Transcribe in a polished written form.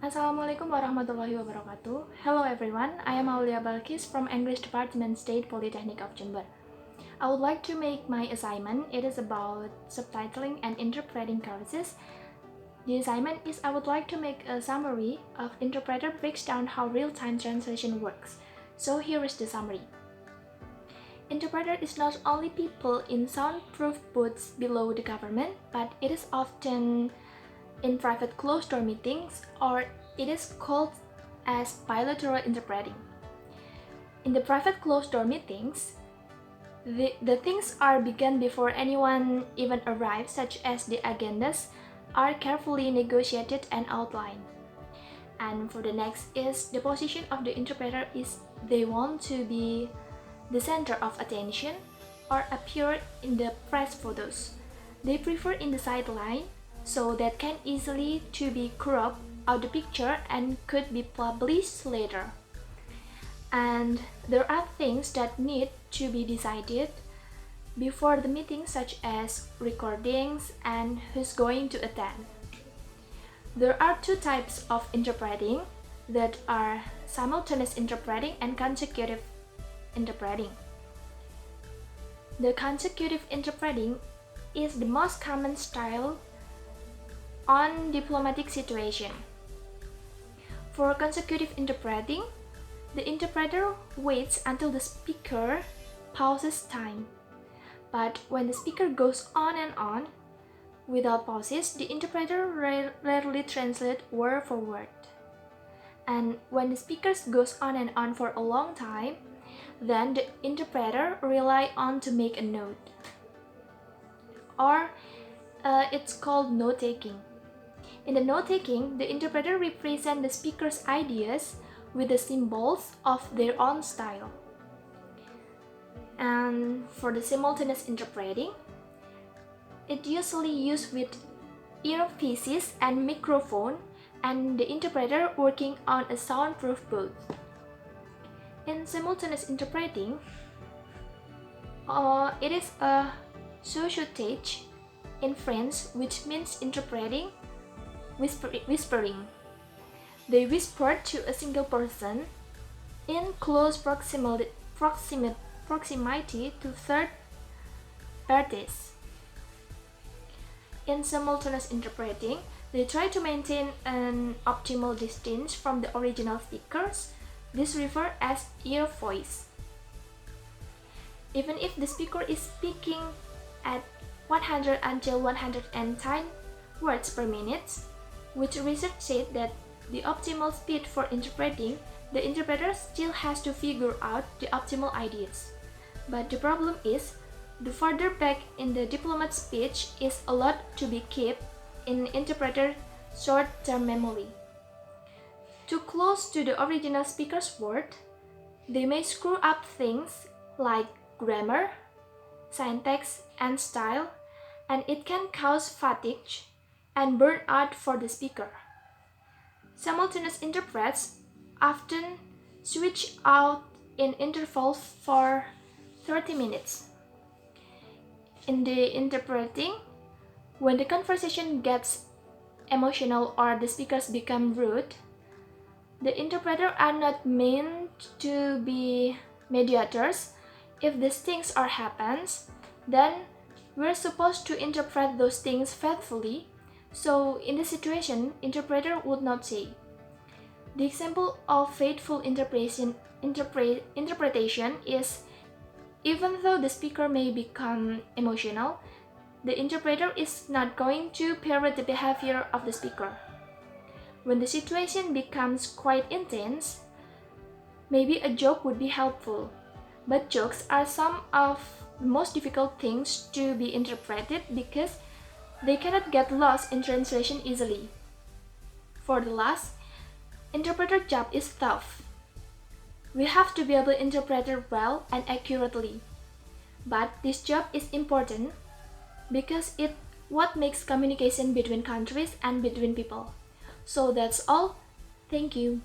Assalamualaikum warahmatullahi wabarakatuh. Hello everyone, I am Aulia Balqis from English Department State Polytechnic of Jember. I would like to make my assignment. It is about subtitling and interpreting courses. The assignment is I would like to make a summary of interpreter breaks down how real-time translation works. So here is the summary. Interpreter is not only people in soundproof booths below the government, but it is often in private closed-door meetings, or it is called as bilateral interpreting. In the private closed-door meetings, the things are begun before anyone even arrives, such as the agendas are carefully negotiated and outlined. And for the next is the position of the interpreter is they want to be the center of attention or appear in the press photos. They prefer in the sideline, so that can easily to be cropped out the picture and could be published later. And there are things that need to be decided before the meeting, such as recordings and who's going to attend. There are two types of interpreting that are simultaneous interpreting and consecutive interpreting. The consecutive interpreting is the most common style on diplomatic situation. For consecutive interpreting, the interpreter waits until the speaker pauses time. But when the speaker goes on and on, without pauses, the interpreter rarely translates word for word. And when the speaker goes on and on for a long time, then the interpreter relies on to make a note. Or it's called note-taking. In the note-taking, the interpreter represents the speaker's ideas with the symbols of their own style. And for the simultaneous interpreting, it usually used with earpieces and microphone and the interpreter working on a soundproof booth. In simultaneous interpreting, it is a chuchotage in French, which means interpreting, whispering. They whisper to a single person in close proximity to third parties. In simultaneous interpreting, they try to maintain an optimal distance from the original speakers. This referred as ear voice. Even if the speaker is speaking at 100 until 110 words per minute, which research said that the optimal speed for interpreting, the interpreter still has to figure out the optimal ideas. But the problem is, the further back in the diplomat speech is a lot to be kept in interpreter short-term memory. Too close to the original speaker's word, they may screw up things like grammar, syntax, and style, and it can cause fatigue and burnout for the speaker. Simultaneous interprets often switch out in intervals for 30 minutes. In the interpreting, when the conversation gets emotional or the speakers become rude, the interpreters are not meant to be mediators. If these things are happens, then we're supposed to interpret those things faithfully. So in this situation, interpreter would not say. The example of faithful interpretation is, even though the speaker may become emotional, the interpreter is not going to parrot the behavior of the speaker. When the situation becomes quite intense, maybe a joke would be helpful, but jokes are some of the most difficult things to be interpreted because they cannot get lost in translation easily. For the last, interpreter job is tough. We have to be able to interpret well and accurately. But this job is important because it's what makes communication between countries and between people. So that's all. Thank you.